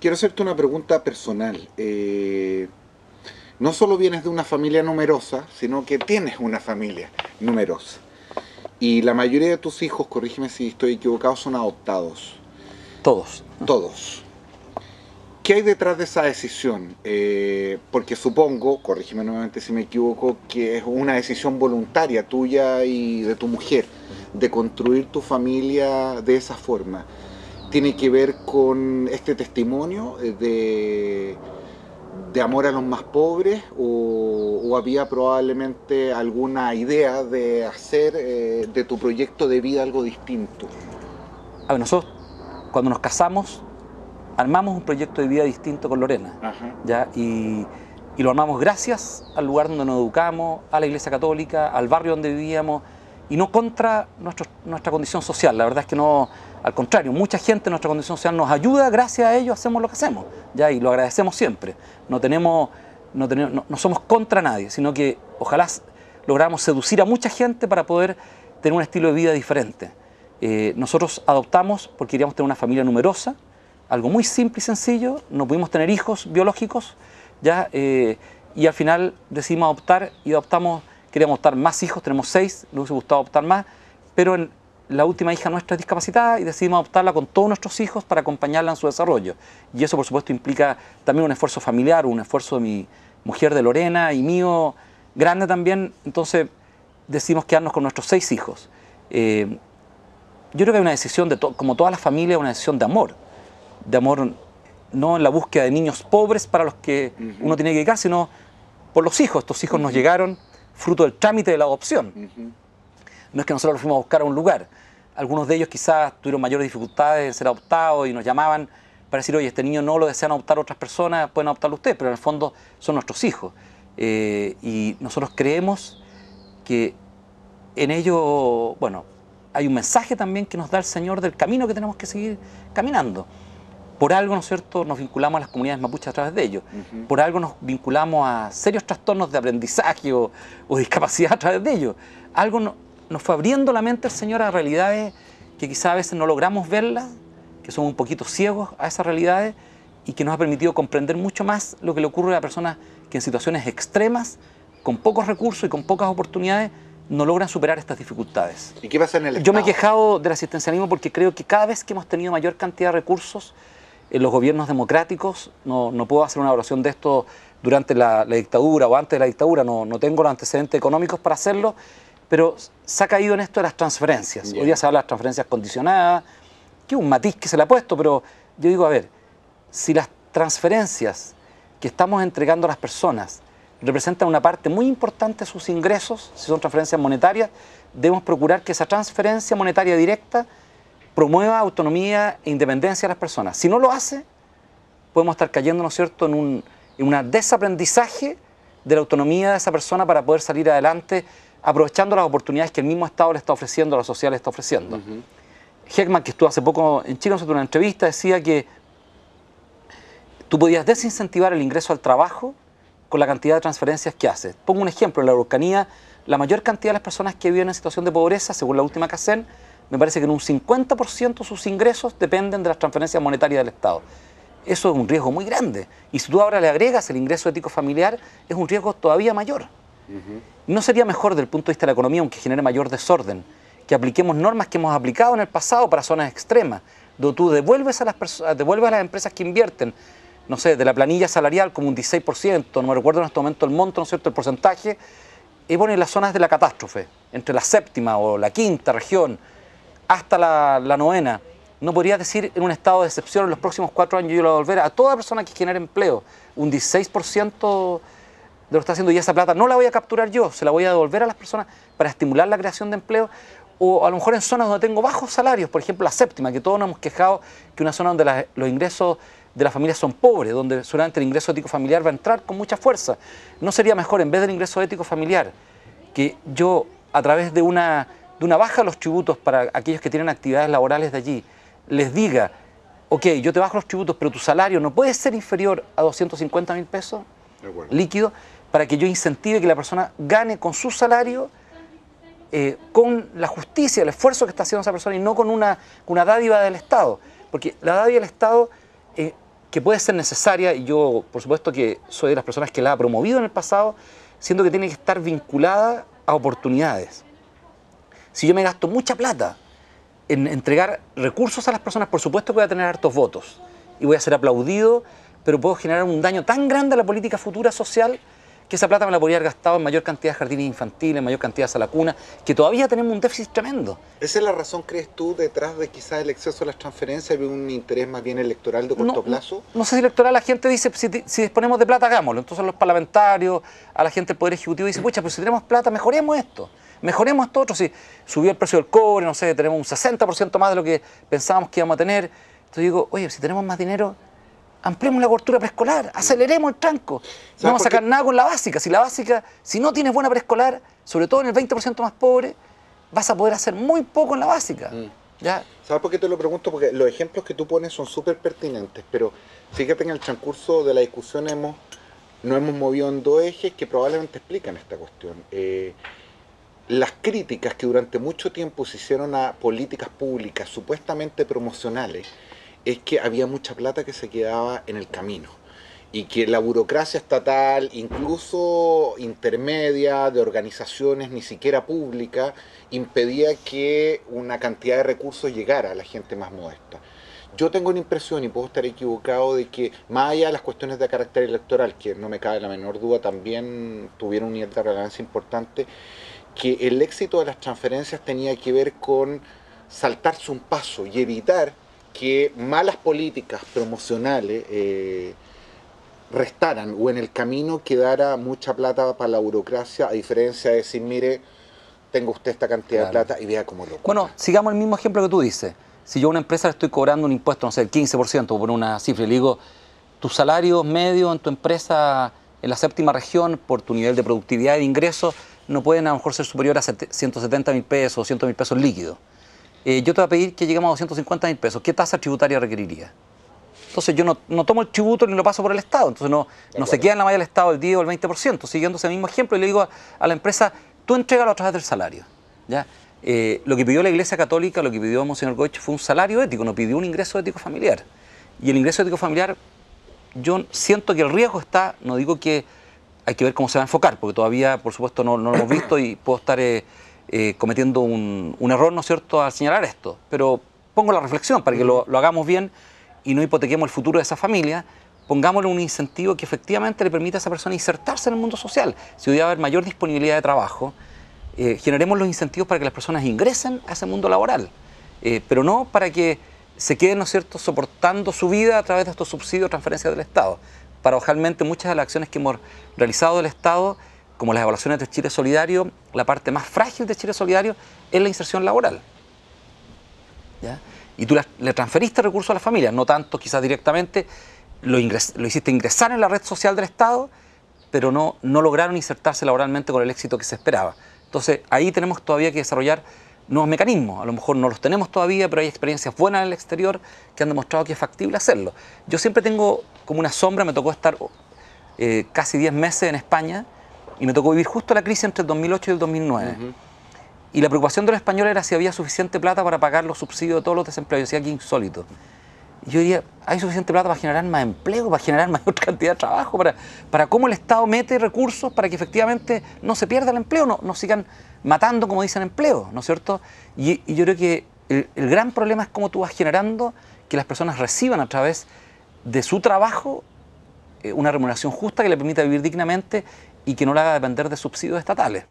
Quiero hacerte una pregunta personal. No solo vienes de una familia numerosa, sino que tienes una familia numerosa. Y la mayoría de tus hijos, corrígeme si estoy equivocado, son adoptados. Todos. Todos. ¿Qué hay detrás de esa decisión? Porque supongo, corrígeme nuevamente si me equivoco, que es una decisión voluntaria tuya y de tu mujer, de construir tu familia de esa forma. ¿Tiene que ver con este testimonio de amor a los más pobres o había probablemente alguna idea de hacer de tu proyecto de vida algo distinto? A ver, nosotros cuando nos casamos armamos un proyecto de vida distinto con Lorena. Ajá. ¿Ya? Y lo armamos gracias al lugar donde nos educamos, a la Iglesia Católica, al barrio donde vivíamos, y no contra nuestra condición social. La verdad es que no, al contrario, mucha gente en nuestra condición social nos ayuda, gracias a ellos hacemos lo que hacemos, ¿ya? Y lo agradecemos siempre. No somos contra nadie, sino que ojalá logramos seducir a mucha gente para poder tener un estilo de vida diferente. Nosotros adoptamos porque queríamos tener una familia numerosa, algo muy simple y sencillo, no pudimos tener hijos biológicos, ¿ya? Y al final decidimos adoptar y queríamos adoptar más hijos, tenemos 6, nos hubiese gustado adoptar más, pero la última hija nuestra es discapacitada y decidimos adoptarla con todos nuestros hijos para acompañarla en su desarrollo. Y eso, por supuesto, implica también un esfuerzo familiar, un esfuerzo de mi mujer, de Lorena, y mío, grande también. Entonces decidimos quedarnos con nuestros 6 hijos. Yo creo que hay una decisión, como todas las familias, una decisión de amor no en la búsqueda de niños pobres para los que uno tiene que dedicar, sino por los hijos. Estos hijos nos llegaron fruto del trámite de la adopción. No es que nosotros los fuimos a buscar a un lugar. Algunos de ellos quizás tuvieron mayores dificultades en ser adoptados y nos llamaban para decir, oye, este niño no lo desean adoptar otras personas, pueden adoptarlo ustedes, pero en el fondo son nuestros hijos. Y nosotros creemos que en ello, bueno, hay un mensaje también que nos da el Señor del camino que tenemos que seguir caminando. Por algo, ¿no es cierto?, nos vinculamos a las comunidades mapuches a través de ellos. Por algo nos vinculamos a serios trastornos de aprendizaje o discapacidad a través de ellos. Algo nos fue abriendo la mente el Señor a realidades que quizás a veces no logramos verlas, que somos un poquito ciegos a esas realidades, y que nos ha permitido comprender mucho más lo que le ocurre a personas que en situaciones extremas, con pocos recursos y con pocas oportunidades, no logran superar estas dificultades. ¿Y qué pasa en el Estado? Yo me he quejado del asistencialismo porque creo que cada vez que hemos tenido mayor cantidad de recursos en los gobiernos democráticos, no puedo hacer una evaluación de esto durante la dictadura o antes de la dictadura, no tengo los antecedentes económicos para hacerlo, pero se ha caído en esto de las transferencias. Hoy día se habla de las transferencias condicionadas, que es un matiz que se le ha puesto, pero yo digo, a ver, si las transferencias que estamos entregando a las personas representan una parte muy importante de sus ingresos, si son transferencias monetarias, debemos procurar que esa transferencia monetaria directa promueva autonomía e independencia de las personas. Si no lo hace, podemos estar cayendo, ¿no es cierto?, en un desaprendizaje de la autonomía de esa persona para poder salir adelante, aprovechando las oportunidades que el mismo Estado le está ofreciendo, la sociedad le está ofreciendo. Heckman, que estuvo hace poco en Chile, en una entrevista, decía que tú podías desincentivar el ingreso al trabajo con la cantidad de transferencias que haces. Pongo un ejemplo, en la Araucanía, la mayor cantidad de las personas que viven en situación de pobreza, según la última CACEN, me parece que en un 50% sus ingresos dependen de las transferencias monetarias del Estado. Eso es un riesgo muy grande. Y si tú ahora le agregas el ingreso ético familiar, es un riesgo todavía mayor. ¿No sería mejor, desde el punto de vista de la economía, aunque genere mayor desorden, que apliquemos normas que hemos aplicado en el pasado para zonas extremas, donde tú devuelves a las empresas que invierten, no sé, de la planilla salarial como un 16%, no me recuerdo en este momento el monto, ¿no es cierto?, el porcentaje, y ponen las zonas de la catástrofe, entre la 7ª o la 5ª región, hasta la 9ª, no podría decir en un estado de excepción en los próximos 4 años yo lo voy a devolver a toda persona que genere empleo, un 16% de lo que está haciendo, y esa plata no la voy a capturar yo, se la voy a devolver a las personas para estimular la creación de empleo, o a lo mejor en zonas donde tengo bajos salarios, por ejemplo la 7ª, que todos nos hemos quejado que es una zona donde los ingresos de las familias son pobres, donde solamente el ingreso ético familiar va a entrar con mucha fuerza. ¿No sería mejor, en vez del ingreso ético familiar, que yo, a través de una baja de los tributos para aquellos que tienen actividades laborales de allí, les diga, ok, yo te bajo los tributos, pero tu salario no puede ser inferior a 250.000 pesos líquidos, para que yo incentive que la persona gane con su salario, con la justicia, el esfuerzo que está haciendo esa persona, y no con una dádiva del Estado? Porque la dádiva del Estado que puede ser necesaria, y yo por supuesto que soy de las personas que la ha promovido en el pasado, siendo que tiene que estar vinculada a oportunidades. Si yo me gasto mucha plata en entregar recursos a las personas, por supuesto que voy a tener hartos votos y voy a ser aplaudido, pero puedo generar un daño tan grande a la política futura social que esa plata me la podría haber gastado en mayor cantidad de jardines infantiles, en mayor cantidad de sala cuna, que todavía tenemos un déficit tremendo. ¿Esa es la razón, crees tú, detrás de quizás el exceso de las transferencias y un interés más bien electoral de corto plazo? No sé si electoral, la gente dice, si disponemos de plata, hagámoslo. Entonces los parlamentarios, a la gente del Poder Ejecutivo dice, pucha, pero si tenemos plata, mejoremos esto. Mejoremos esto otro. Si subió el precio del cobre, no sé, tenemos un 60% más de lo que pensábamos que íbamos a tener. Entonces digo, oye, si tenemos más dinero, ampliemos la cobertura preescolar, aceleremos el tranco. No vamos a sacar nada con la básica. Si la básica, si no tienes buena preescolar, sobre todo en el 20% más pobre, vas a poder hacer muy poco en la básica. ¿Ya? ¿Sabes por qué te lo pregunto? Porque los ejemplos que tú pones son súper pertinentes, pero fíjate que en el transcurso de la discusión nos hemos movido en dos ejes que probablemente explican esta cuestión. Las críticas que durante mucho tiempo se hicieron a políticas públicas supuestamente promocionales es que había mucha plata que se quedaba en el camino y que la burocracia estatal, incluso intermedia, de organizaciones ni siquiera públicas, impedía que una cantidad de recursos llegara a la gente más modesta. Yo tengo una impresión, y puedo estar equivocado, de que más allá de las cuestiones de carácter electoral, que no me cabe la menor duda, también tuvieron un nivel de relevancia importante, que el éxito de las transferencias tenía que ver con saltarse un paso y evitar que malas políticas promocionales restaran o en el camino quedara mucha plata para la burocracia, a diferencia de decir, mire, tenga usted esta cantidad de plata y vea cómo lo ocupa. Bueno, sigamos el mismo ejemplo que tú dices. Si yo a una empresa le estoy cobrando un impuesto, no sé, el 15%, por poner una cifra, y le digo, tu salario medio en tu empresa en la séptima región, por tu nivel de productividad y de ingresos, no pueden a lo mejor ser superior a 170.000 pesos o 200.000 pesos líquidos. Yo te voy a pedir que lleguemos a 250.000 pesos. ¿Qué tasa tributaria requeriría? Entonces yo no tomo el tributo ni lo paso por el Estado. Entonces no se queda en la malla del Estado el 10 o el 20%. Siguiendo ese mismo ejemplo, y le digo a la empresa, tú entrégalo a través del salario. ¿Ya? Lo que pidió la Iglesia Católica, lo que pidió Monseñor Goich fue un salario ético, no pidió un ingreso ético familiar. Y el ingreso ético familiar, yo siento que el riesgo está, no digo que hay que ver cómo se va a enfocar, porque todavía, por supuesto, no lo hemos visto y puedo estar cometiendo un error, ¿no es cierto?, al señalar esto. Pero pongo la reflexión para que lo hagamos bien y no hipotequemos el futuro de esa familia. Pongámosle un incentivo que efectivamente le permita a esa persona insertarse en el mundo social. Si hoy va a haber mayor disponibilidad de trabajo, generemos los incentivos para que las personas ingresen a ese mundo laboral, pero no para que se queden, ¿no es cierto?, soportando su vida a través de estos subsidios o transferencias del Estado. Paradojalmente, muchas de las acciones que hemos realizado del Estado, como las evaluaciones de Chile Solidario, la parte más frágil de Chile Solidario es la inserción laboral. ¿Ya? Y tú le transferiste recursos a las familias, no tanto quizás directamente, lo hiciste ingresar en la red social del Estado, pero no lograron insertarse laboralmente con el éxito que se esperaba. Entonces, ahí tenemos todavía que desarrollar nuevos mecanismos. A lo mejor no los tenemos todavía, pero hay experiencias buenas en el exterior que han demostrado que es factible hacerlo. Yo siempre tengo como una sombra, me tocó estar casi 10 meses en España y me tocó vivir justo la crisis entre el 2008 y el 2009. Y la preocupación de los españoles era si había suficiente plata para pagar los subsidios de todos los desempleados. Yo decía, qué insólito. Yo diría, hay suficiente plata para generar más empleo, para generar mayor cantidad de trabajo, para cómo el Estado mete recursos para que efectivamente no se pierda el empleo, no sigan matando, como dicen, empleo, ¿no es cierto? Y yo creo que el gran problema es cómo tú vas generando que las personas reciban a través de su trabajo una remuneración justa que le permita vivir dignamente y que no la haga depender de subsidios estatales.